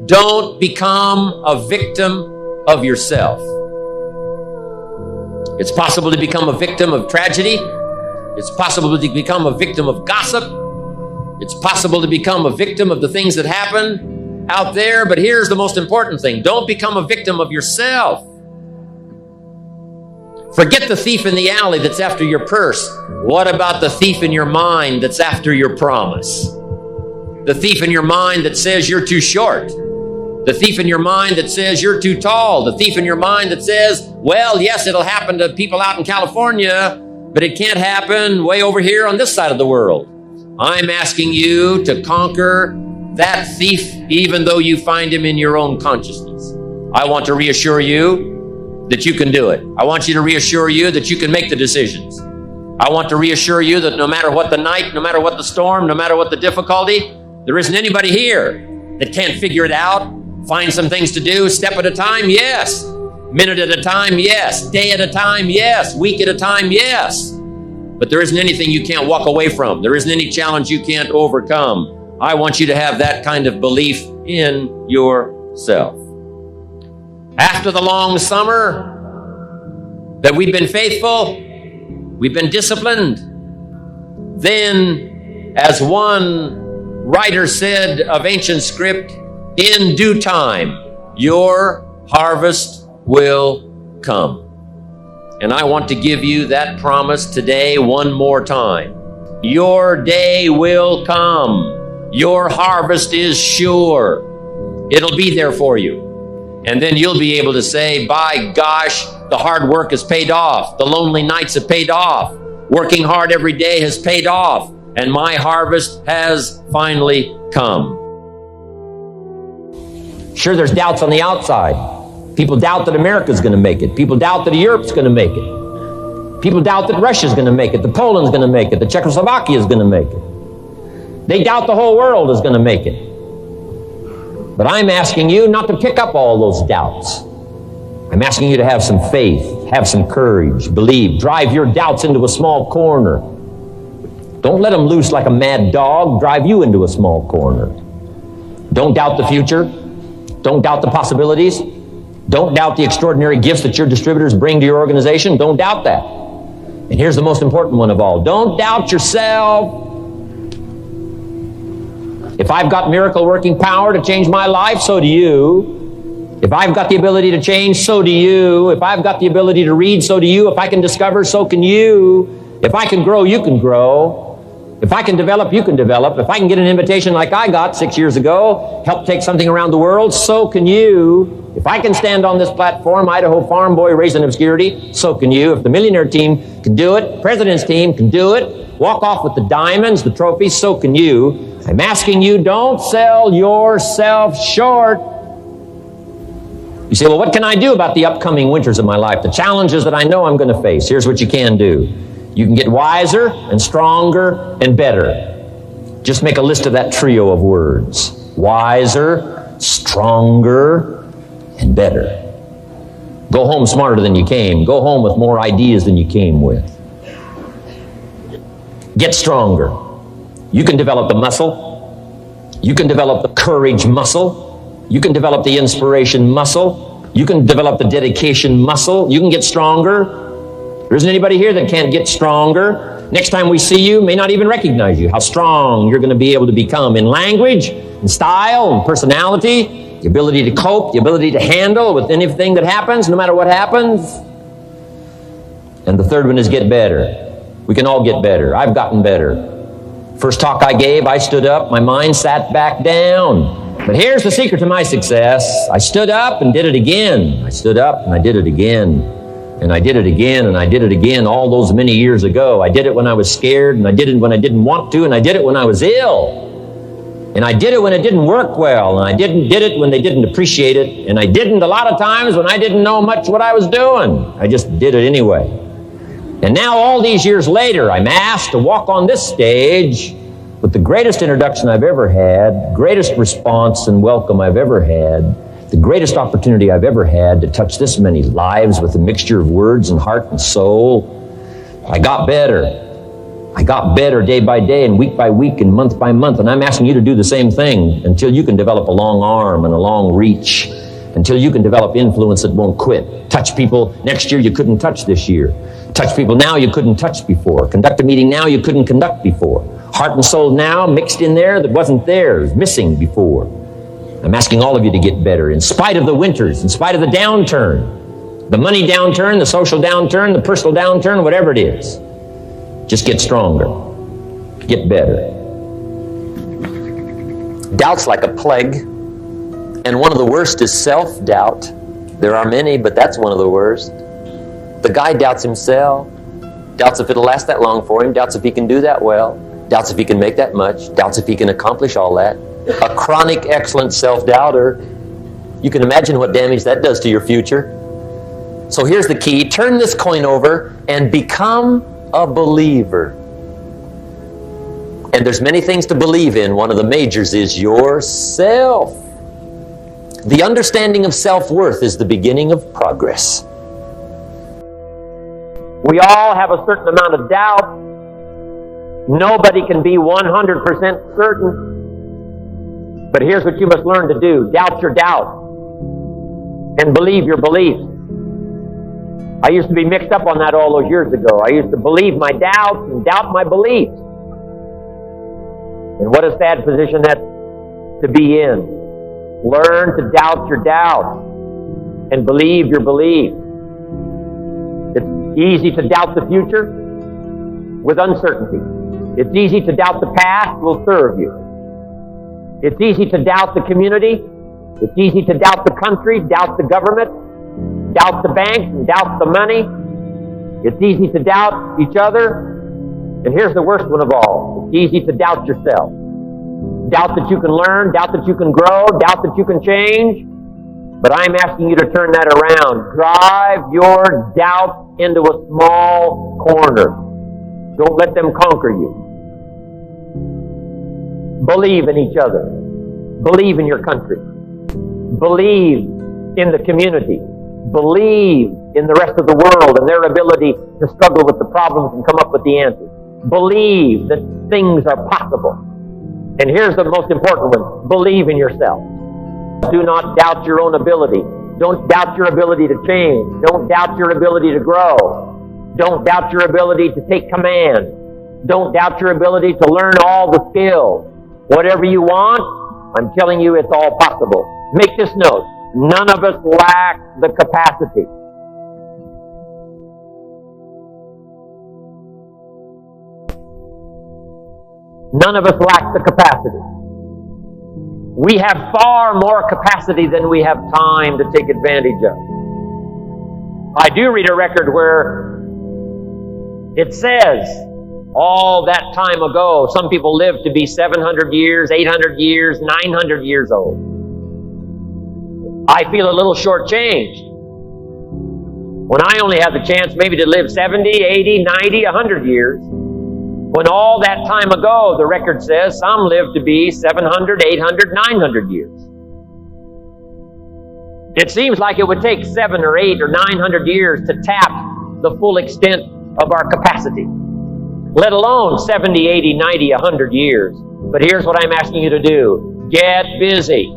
Don't become a victim of yourself. It's possible to become a victim of tragedy. It's possible to become a victim of gossip. It's possible to become a victim of the things that happen out there. But here's the most important thing. Don't become a victim of yourself. Forget the thief in the alley that's after your purse. What about the thief in your mind that's after your promise? The thief in your mind that says you're too short. The thief in your mind that says you're too tall. The thief in your mind that says, well, yes, it'll happen to people out in California, but it can't happen way over here on this side of the world. I'm asking you to conquer that thief, even though you find him in your own consciousness. I want to reassure you that you can do it. I want you to reassure you that you can make the decisions. I want to reassure you that no matter what the night, no matter what the storm, no matter what the difficulty, there isn't anybody here that can't figure it out, find some things to do, step at a time, yes. Minute at a time, yes. Day at a time, yes. Week at a time, yes. But there isn't anything you can't walk away from. There isn't any challenge you can't overcome. I want you to have that kind of belief in yourself. After the long summer that we've been faithful, we've been disciplined, then, as one writer said of ancient script, in due time, your harvest will come. And I want to give you that promise today one more time. Your day will come. Your harvest is sure. It'll be there for you. And then you'll be able to say, by gosh, the hard work has paid off. The lonely nights have paid off. Working hard every day has paid off. And my harvest has finally come. Sure, there's doubts on the outside. People doubt that America's going to make it. People doubt that Europe's going to make it. People doubt that Russia's going to make it, that Poland's going to make it, that Czechoslovakia is going to make it. They doubt the whole world is going to make it. But I'm asking you not to pick up all those doubts. I'm asking you to have some faith, have some courage, believe, drive your doubts into a small corner. Don't let them loose like a mad dog, drive you into a small corner. Don't doubt the future. Don't doubt the possibilities. Don't doubt the extraordinary gifts that your distributors bring to your organization. Don't doubt that. And here's the most important one of all. Don't doubt yourself. If I've got miracle working power to change my life, so do you. If I've got the ability to change, so do you. If I've got the ability to read, so do you. If I can discover, so can you. If I can grow, you can grow. If I can develop, you can develop. If I can get an invitation like I got 6 years ago, help take something around the world, so can you. If I can stand on this platform, Idaho farm boy raised in obscurity, so can you. If the millionaire team can do it, president's team can do it, walk off with the diamonds, the trophies, so can you. I'm asking you, don't sell yourself short. You say, well, what can I do about the upcoming winters of my life, the challenges that I know I'm going to face? Here's what you can do. You can get wiser and stronger and better. Just make a list of that trio of words. Wiser, stronger, and better. Go home smarter than you came. Go home with more ideas than you came with. Get stronger. You can develop the muscle. You can develop the courage muscle. You can develop the inspiration muscle. You can develop the dedication muscle. You can get stronger. There isn't anybody here that can't get stronger. Next time we see you, may not even recognize you, how strong you're going to be able to become in language, in style, in personality, the ability to cope, the ability to handle with anything that happens, no matter what happens. And the third one is get better. We can all get better. I've gotten better. First talk I gave, I stood up, my mind sat back down. But here's the secret to my success. I stood up and did it again. I stood up and I did it again. And I did it again, and I did it again all those many years ago. I did it when I was scared, and I did it when I didn't want to, and I did it when I was ill. And I did it when it didn't work well, and I did it when they didn't appreciate it, and I didn't a lot of times when I didn't know much what I was doing. I just did it anyway. And now all these years later, I'm asked to walk on this stage with the greatest introduction I've ever had, greatest response and welcome I've ever had, the greatest opportunity I've ever had to touch this many lives with a mixture of words and heart and soul. I got better. I got better day by day and week by week and month by month, and I'm asking you to do the same thing until you can develop a long arm and a long reach, until you can develop influence that won't quit. Touch people next year you couldn't touch this year. Touch people now you couldn't touch before. Conduct a meeting now you couldn't conduct before. Heart and soul now mixed in there that wasn't theirs, missing before. I'm asking all of you to get better in spite of the winters, in spite of the downturn, the money downturn, the social downturn, the personal downturn, whatever it is. Just get stronger. Get better. Doubt's like a plague, and one of the worst is self-doubt. There are many, but that's one of the worst. The guy doubts himself, doubts if it'll last that long for him, doubts if he can do that well, doubts if he can make that much, doubts if he can accomplish all that. A chronic, excellent self-doubter, you can imagine what damage that does to your future. So here's the key. Turn this coin over and become a believer. And there's many things to believe in. One of the majors is yourself. The understanding of self-worth is the beginning of progress. We all have a certain amount of doubt. Nobody can be 100% certain. But here's what you must learn to do. Doubt your doubt and believe your beliefs. I used to be mixed up on that all those years ago. I used to believe my doubts and doubt my beliefs. And what a sad position that to be in. Learn to doubt your doubts and believe your beliefs. It's easy to doubt the future with uncertainty. It's easy to doubt the past will serve you. It's easy to doubt the community. It's easy to doubt the country, doubt the government, doubt the banks, and doubt the money. It's easy to doubt each other. And here's the worst one of all. It's easy to doubt yourself. Doubt that you can learn, doubt that you can grow, doubt that you can change. But I'm asking you to turn that around. Drive your doubt into a small corner. Don't let them conquer you. Believe in each other. Believe in your country. Believe in the community. Believe in the rest of the world and their ability to struggle with the problems and come up with the answers. Believe that things are possible. And here's the most important one. Believe in yourself. Do not doubt your own ability. Don't doubt your ability to change. Don't doubt your ability to grow. Don't doubt your ability to take command. Don't doubt your ability to learn all the skills. Whatever you want, I'm telling you it's all possible. Make this note. None of us lack the capacity. None of us lack the capacity. We have far more capacity than we have time to take advantage of. I do read a record where it says, all that time ago, some people lived to be 700 years, 800 years, 900 years old. I feel a little shortchanged when I only have the chance maybe to live 70, 80, 90, 100 years. When all that time ago, the record says, some lived to be 700, 800, 900 years. It seems like it would take 7 or 8 or 900 years to tap the full extent of our capacity, let alone 70, 80, 90, 100 years. But here's what I'm asking you to do. Get busy.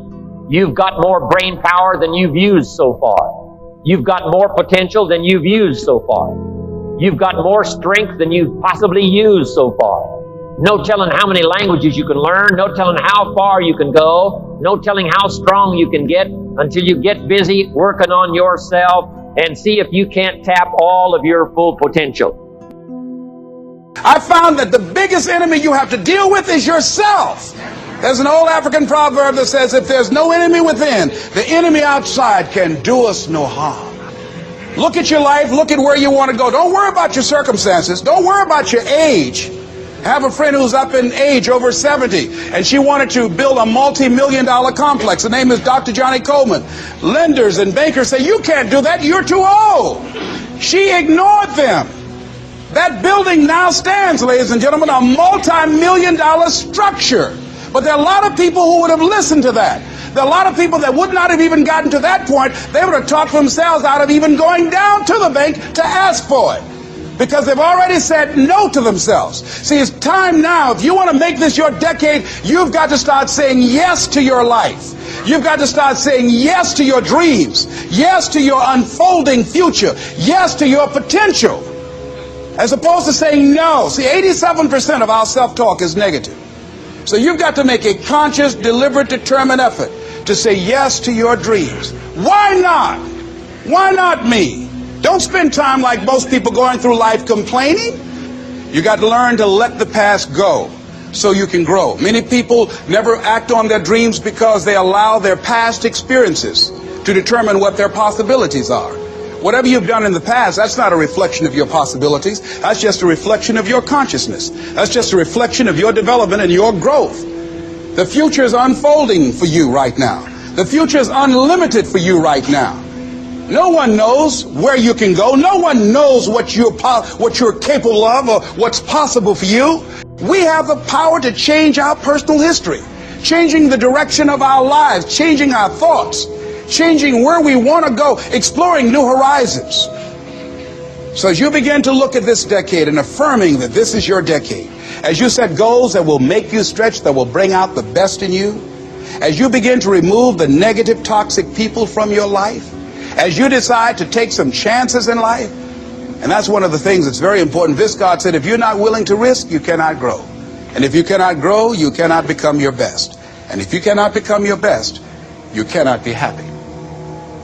You've got more brain power than you've used so far. You've got more potential than you've used so far. You've got more strength than you've possibly used so far. No telling how many languages you can learn. No telling how far you can go. No telling how strong you can get until you get busy working on yourself and see if you can't tap all of your full potential. I found that the biggest enemy you have to deal with is yourself. There's an old African proverb that says, if there's no enemy within, the enemy outside can do us no harm. Look at your life. Look at where you want to go. Don't worry about your circumstances. Don't worry about your age. I have a friend who's up in age, over 70, and she wanted to build a multi-million-dollar complex. The name is Dr. Johnny Coleman. Lenders and bankers say, you can't do that. You're too old. She ignored them. That building now stands, ladies and gentlemen, a multi-million-dollar structure. But there are a lot of people who would have listened to that. There are a lot of people that would not have even gotten to that point. They would have talked themselves out of even going down to the bank to ask for it. because they've already said no to themselves. See, it's time now. If you want to make this your decade, you've got to start saying yes to your life. You've got to start saying yes to your dreams, yes to your unfolding future, yes to your potential, as opposed to saying no. See, 87% of our self-talk is negative. So you've got to make a conscious, deliberate, determined effort to say yes to your dreams. Why not? Why not me? Don't spend time like most people going through life complaining. You got to learn to let the past go so you can grow. Many people never act on their dreams because they allow their past experiences to determine what their possibilities are. Whatever you've done in the past, that's not a reflection of your possibilities. That's just a reflection of your consciousness. That's just a reflection of your development and your growth. The future is unfolding for you right now. The future is unlimited for you right now. No one knows where you can go. No one knows what you're capable of or what's possible for you. We have the power to change our personal history, changing the direction of our lives, changing our thoughts, changing where we want to go, exploring new horizons. So as you begin to look at this decade and affirming that this is your decade, as you set goals that will make you stretch, that will bring out the best in you, as you begin to remove the negative, toxic people from your life, as you decide to take some chances in life, and that's one of the things that's very important. God said, if you're not willing to risk, you cannot grow. And if you cannot grow, you cannot become your best. And if you cannot become your best, you cannot be happy.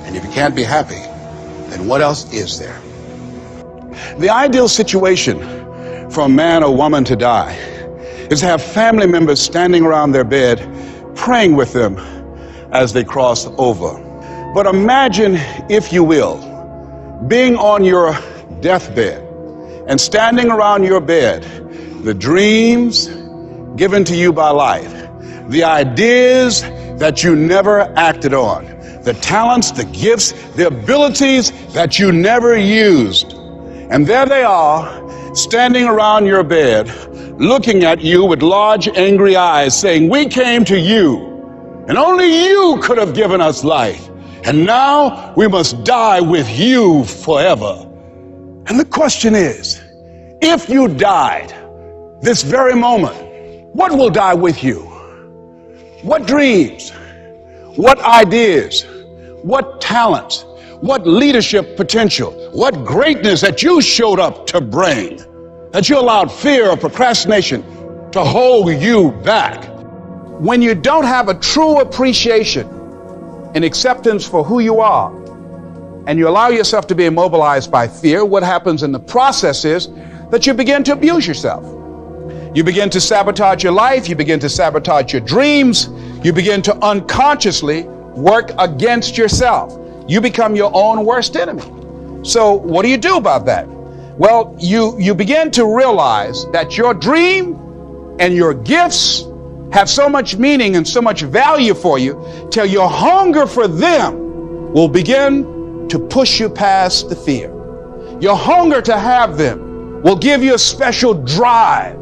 And if you can't be happy, then what else is there? The ideal situation for a man or woman to die is to have family members standing around their bed praying with them as they cross over. But imagine, if you will, being on your deathbed and standing around your bed, the dreams given to you by life, the ideas that you never acted on, the talents, the gifts, the abilities that you never used. And there they are, standing around your bed, looking at you with large, angry eyes, saying, we came to you, and only you could have given us life. And now we must die with you forever. And the question is, if you died this very moment, what will die with you? What dreams, what ideas, what talents, what leadership potential, what greatness that you showed up to bring, that you allowed fear or procrastination to hold you back? When you don't have a true appreciation and acceptance for who you are, and you allow yourself to be immobilized by fear, what happens in the process is that you begin to abuse yourself. You begin to sabotage your life. You begin to sabotage your dreams. You begin to unconsciously work against yourself. You become your own worst enemy. So what do you do about that? Well, you begin to realize that your dream and your gifts have so much meaning and so much value for you till your hunger for them will begin to push you past the fear. Your hunger to have them will give you a special drive.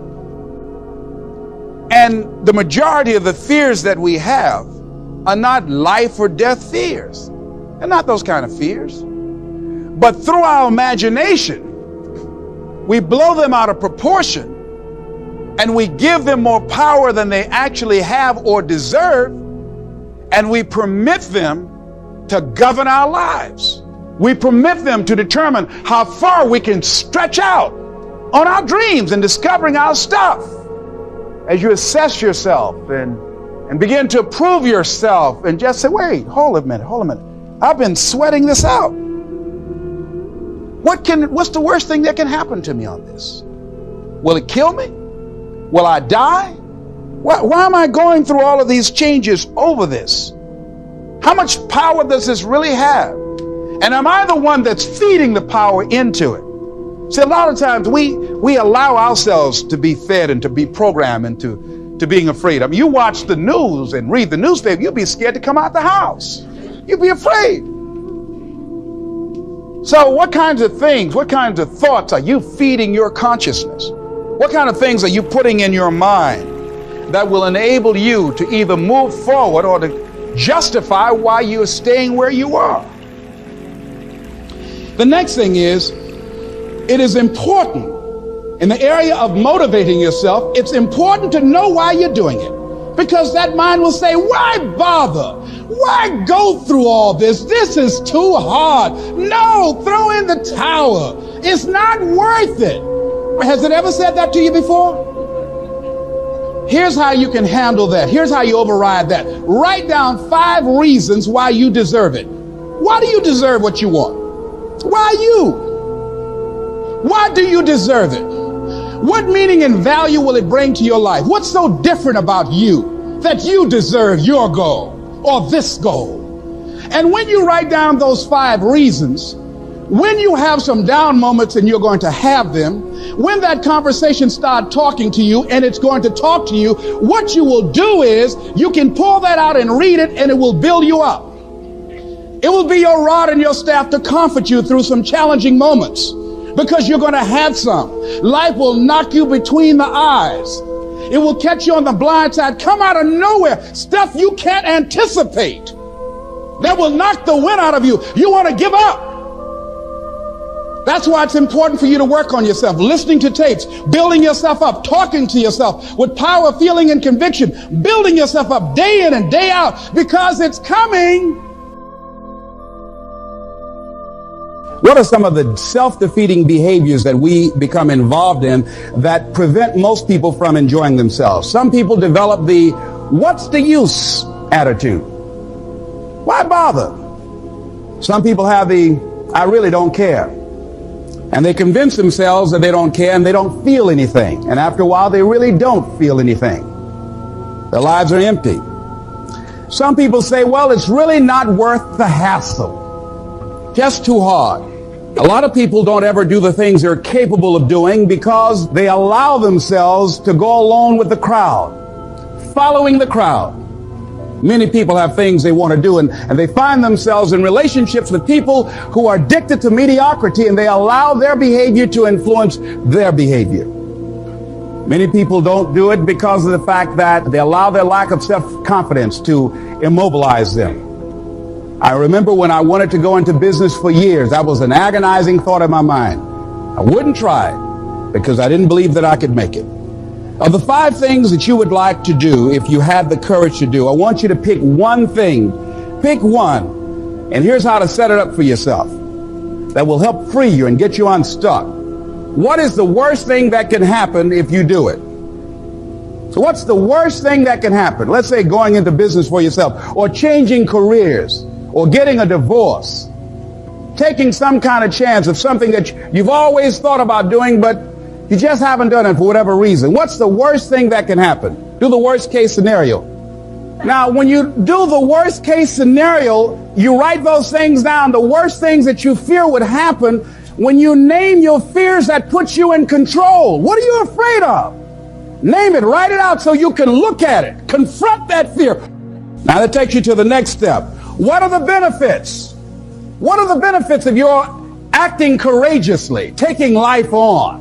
And the majority of the fears that we have are not life or death fears. They're not those kind of fears. But through our imagination, we blow them out of proportion and we give them more power than they actually have or deserve, and we permit them to govern our lives. We permit them to determine how far we can stretch out on our dreams and discovering our stuff. As you assess yourself and begin to approve yourself and just say, wait, hold a minute. I've been sweating this out. What's the worst thing that can happen to me on this? Will it kill me? Will I die? Why am I going through all of these changes over this? How much power does this really have? And am I the one that's feeding the power into it? See, a lot of times we allow ourselves to be fed and to be programmed into being afraid. I mean, you watch the news and read the newspaper, you'll be scared to come out the house. You'll be afraid. So what kinds of things, what kinds of thoughts are you feeding your consciousness? What kind of things are you putting in your mind that will enable you to either move forward or to justify why you're staying where you are? The next thing is, It is important in the area of motivating yourself. It's important to know why you're doing it, because that mind will say, why bother? Why go through all this? This is too hard. No, throw in the towel. It's not worth it. Has it ever said that to you before? Here's how you can handle that. Here's how you override that. Write down 5 reasons why you deserve it. Why do you deserve what you want? Why you? Why do you deserve it? What meaning and value will it bring to your life? What's so different about you that you deserve your goal or this goal? And when you write down those 5 reasons, when you have some down moments, and you're going to have them, when that conversation starts talking to you and it's going to talk to you, what you will do is you can pull that out and read it, and it will build you up. It will be your rod and your staff to comfort you through some challenging moments, because you're going to have some. Life will knock you between the eyes. It will catch you on the blind side, come out of nowhere, stuff you can't anticipate that will knock the wind out of you. You want to give up. That's why it's important for you to work on yourself, listening to tapes, building yourself up, talking to yourself with power, feeling, and conviction, building yourself up day in and day out, because it's coming. What are some of the self-defeating behaviors that we become involved in that prevent most people from enjoying themselves? Some people develop the "what's the use" attitude. Why bother? Some people have the "I really don't care." And they convince themselves that they don't care and they don't feel anything. And after a while, they really don't feel anything. Their lives are empty. Some people say, well, it's really not worth the hassle. Just too hard. A lot of people don't ever do the things they're capable of doing because they allow themselves to go along with the crowd, following the crowd. Many people have things they want to do, and they find themselves in relationships with people who are addicted to mediocrity, and they allow their behavior to influence their behavior. Many people don't do it because of the fact that they allow their lack of self-confidence to immobilize them. I remember when I wanted to go into business for years, that was an agonizing thought in my mind. I wouldn't try it because I didn't believe that I could make it. Of the 5 things that you would like to do if you had the courage to do, I want you to pick one thing. Pick one. And here's how to set it up for yourself that will help free you and get you unstuck. What is the worst thing that can happen if you do it? So what's the worst thing that can happen? Let's say going into business for yourself, or changing careers, or getting a divorce, taking some kind of chance of something that you've always thought about doing, but you just haven't done it for whatever reason. What's the worst thing that can happen? Do the worst case scenario. Now, when you do the worst case scenario, you write those things down, the worst things that you fear would happen. When you name your fears, that puts you in control. What are you afraid of? Name it, write it out so you can look at it, confront that fear. Now that takes you to the next step. What are the benefits? What are the benefits of your acting courageously, taking life on?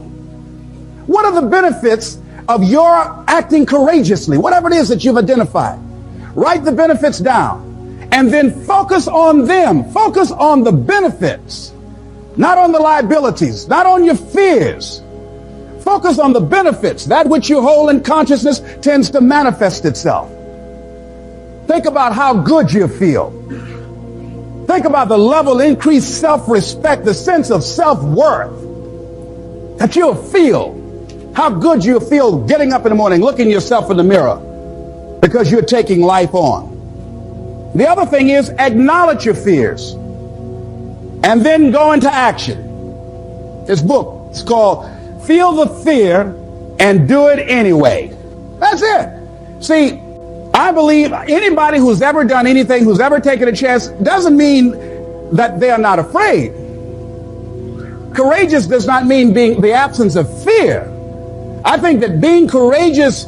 What are the benefits of your acting courageously? Whatever it is that you've identified. Write the benefits down and then focus on them. Focus on the benefits, not on the liabilities, not on your fears. Focus on the benefits. That which you hold in consciousness tends to manifest itself. Think about how good you feel. Think about the level of increased self-respect, the sense of self-worth that you'll feel. How good you feel getting up in the morning, looking yourself in the mirror, because you're taking life on. The other thing is acknowledge your fears and then go into action. This book is called Feel the Fear and Do It Anyway. That's it. See, I believe anybody who's ever done anything, who's ever taken a chance, doesn't mean that they are not afraid. Courageous does not mean being the absence of fear. I think that being courageous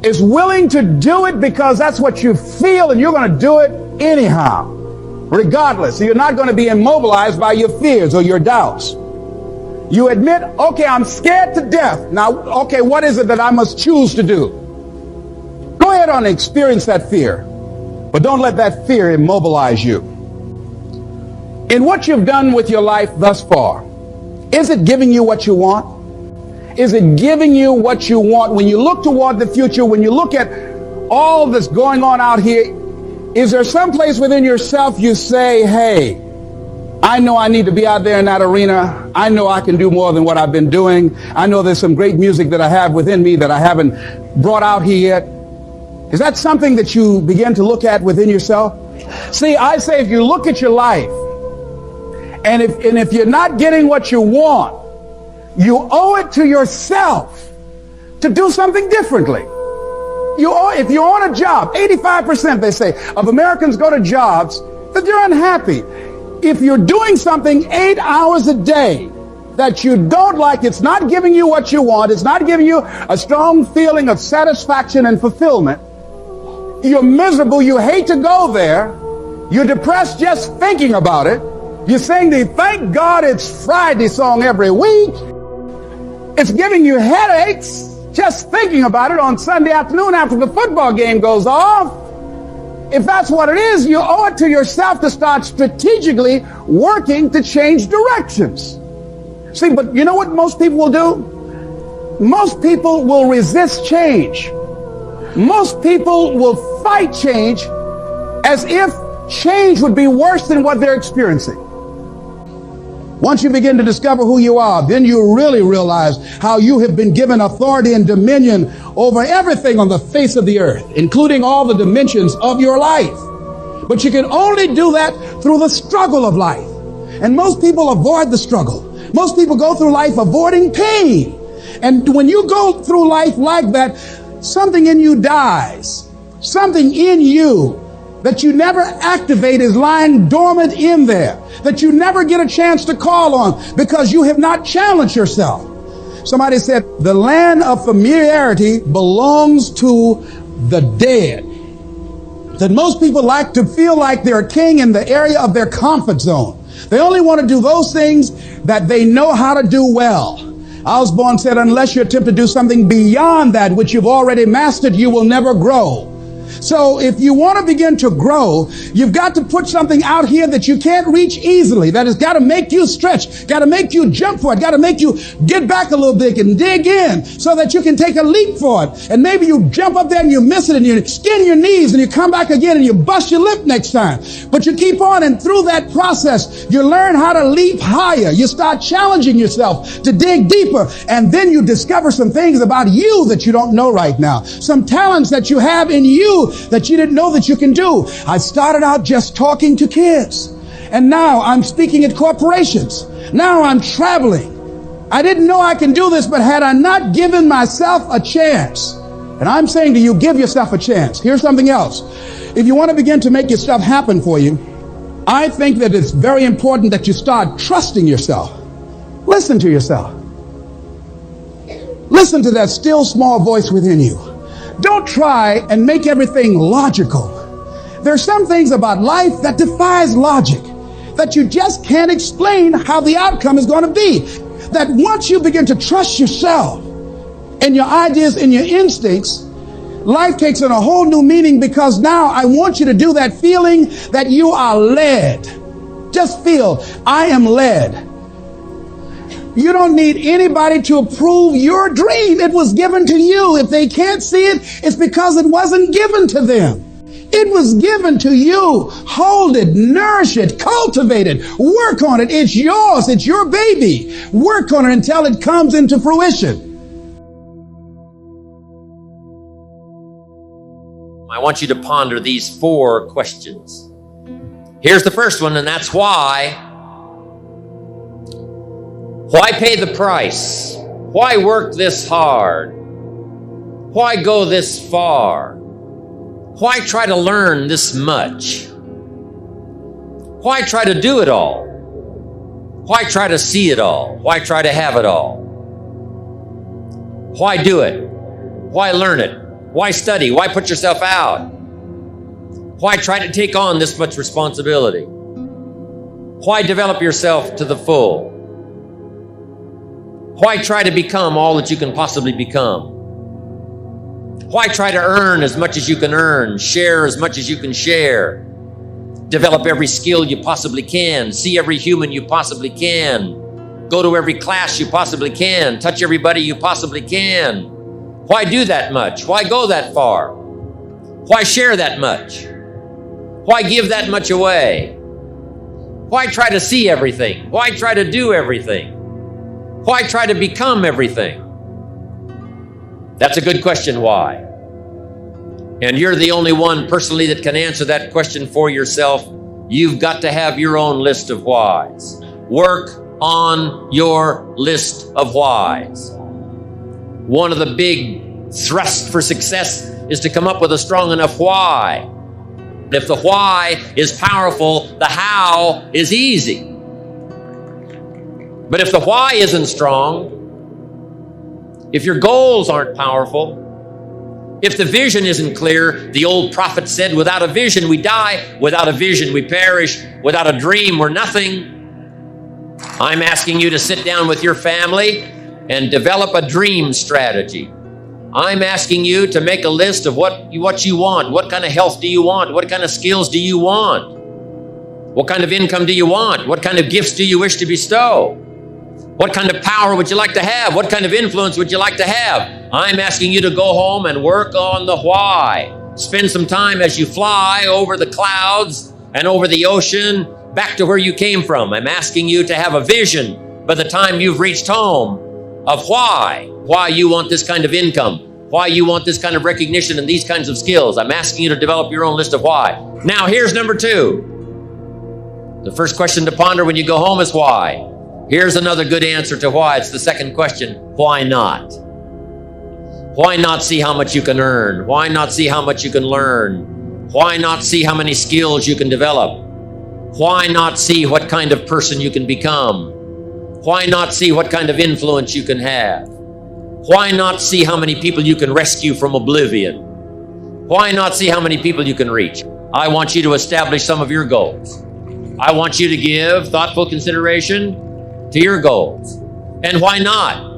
is willing to do it because that's what you feel, and you're going to do it anyhow, regardless. So you're not going to be immobilized by your fears or your doubts. You admit, okay, I'm scared to death. Now, okay, what is it that I must choose to do? Go ahead and experience that fear, but don't let that fear immobilize you. In what you've done with your life thus far, Is it giving you what you want? Is it giving you what you want? When you look toward the future, when you look at all that's going on out here, is there some place within yourself you say, hey, I know I need to be out there in that arena. I know I can do more than what I've been doing. I know there's some great music that I have within me that I haven't brought out here yet. Is that something that you begin to look at within yourself? See, I say if you look at your life, and if you're not getting what you want, you owe it to yourself to do something differently. If you're on a job, 85% they say of Americans go to jobs that they're unhappy. If you're doing something 8 hours a day that you don't like, it's not giving you what you want, it's not giving you a strong feeling of satisfaction and fulfillment, you're miserable, you hate to go there, you're depressed just thinking about it, you sing the "Thank God It's Friday" song every week, it's giving you headaches just thinking about it on Sunday afternoon after the football game goes off. If that's what it is, you owe it to yourself to start strategically working to change directions. See, but you know what most people will do? Most people will resist change. Most people will fight change as if change would be worse than what they're experiencing. Once you begin to discover who you are, then you really realize how you have been given authority and dominion over everything on the face of the earth, including all the dimensions of your life. But you can only do that through the struggle of life. And most people avoid the struggle. Most people go through life avoiding pain. And when you go through life like that, something in you dies. Something in you that you never activate is lying dormant in there, that you never get a chance to call on because you have not challenged yourself. Somebody said the land of familiarity belongs to the dead. That most people like to feel like they're king in the area of their comfort zone. They only want to do those things that they know how to do well. Osborne said, unless you attempt to do something beyond that which you've already mastered, you will never grow. So if you want to begin to grow, you've got to put something out here that you can't reach easily, that has got to make you stretch, got to make you jump for it, got to make you get back a little bit and dig in so that you can take a leap for it. And maybe you jump up there and you miss it and you skin your knees and you come back again and you bust your lip next time. But you keep on, and through that process, you learn how to leap higher. You start challenging yourself to dig deeper, and then you discover some things about you that you don't know right now. Some talents that you have in you that you didn't know that you can do. I started out just talking to kids, and now I'm speaking at corporations. Now I'm traveling. I didn't know I can do this, but had I not given myself a chance, and I'm saying to you, give yourself a chance. Here's something else. If you want to begin to make your stuff happen for you, I think that it's very important that you start trusting yourself. Listen to yourself. Listen to that still small voice within you. Don't try and make everything logical. There are some things about life that defies logic, that you just can't explain how the outcome is going to be. That once you begin to trust yourself and your ideas and your instincts, life takes on a whole new meaning, because now I want you to do that feeling that you are led. Just feel, I am led. You don't need anybody to approve your dream. It was given to you. If they can't see it, it's because it wasn't given to them. It was given to you. Hold it, nourish it, cultivate it, work on it. It's yours. It's your baby. Work on it until it comes into fruition. I want you to ponder these 4 questions. Here's the first one, and that's why. Why pay the price? Why work this hard? Why go this far? Why try to learn this much? Why try to do it all? Why try to see it all? Why try to have it all? Why do it? Why learn it? Why study? Why put yourself out? Why try to take on this much responsibility? Why develop yourself to the full? Why try to become all that you can possibly become? Why try to earn as much as you can earn, share as much as you can share, develop every skill you possibly can, see every human you possibly can, Go to every class you possibly can. Touch everybody you possibly can. Why do that much? Why go that far? Why share that much? Why give that much away? Why try to see everything? Why try to do everything? Why try to become everything? That's a good question, why? And you're the only one personally that can answer that question for yourself. You've got to have your own list of whys. Work on your list of whys. One of the big thrusts for success is to come up with a strong enough why. If the why is powerful, the how is easy. But if the why isn't strong, if your goals aren't powerful, if the vision isn't clear, the old prophet said, without a vision we die, without a vision we perish, without a dream we're nothing. I'm asking you to sit down with your family and develop a dream strategy. I'm asking you to make a list of what you want. What kind of health do you want? What kind of skills do you want? What kind of income do you want? What kind of gifts do you wish to bestow? What kind of power would you like to have? What kind of influence would you like to have? I'm asking you to go home and work on the why. Spend some time as you fly over the clouds and over the ocean back to where you came from. I'm asking you to have a vision by the time you've reached home of why you want this kind of income, why you want this kind of recognition and these kinds of skills. I'm asking you to develop your own list of why. Now, here's number 2. The first question to ponder when you go home is why. Here's another good answer to why. It's the second question. Why not? Why not see how much you can earn? Why not see how much you can learn? Why not see how many skills you can develop? Why not see what kind of person you can become? Why not see what kind of influence you can have? Why not see how many people you can rescue from oblivion? Why not see how many people you can reach? I want you to establish some of your goals. I want you to give thoughtful consideration to your goals. And why not?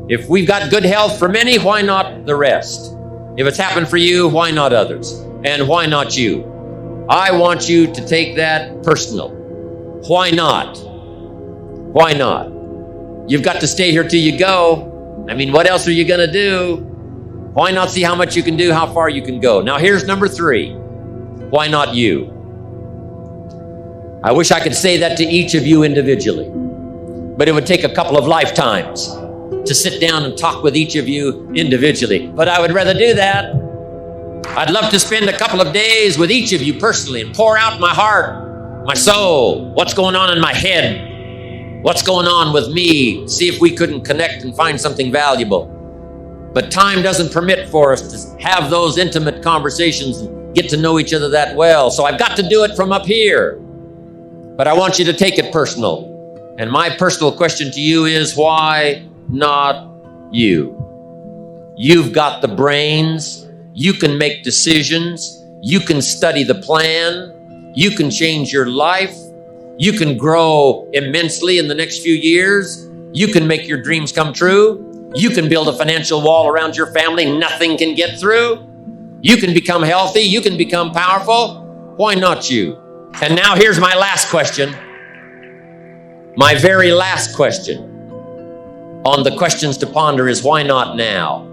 If we've got good health for many, why not the rest? If it's happened for you, why not others? And why not you? I want you to take that personal. Why not? Why not? You've got to stay here till you go. I mean, what else are you going to do? Why not see how much you can do, how far you can go? Now, here's number 3. Why not you? I wish I could say that to each of you individually, but it would take a couple of lifetimes to sit down and talk with each of you individually. But I would rather do that. I'd love to spend a couple of days with each of you personally and pour out my heart, my soul, what's going on in my head, what's going on with me, see if we couldn't connect and find something valuable. But time doesn't permit for us to have those intimate conversations and get to know each other that well. So I've got to do it from up here. But I want you to take it personal. And my personal question to you is, why not you? You've got the brains. You can make decisions. You can study the plan. You can change your life. You can grow immensely in the next few years. You can make your dreams come true. You can build a financial wall around your family nothing can get through. You can become healthy. You can become powerful. Why not you? And now here's my last question. My very last question on the questions to ponder is, why not now?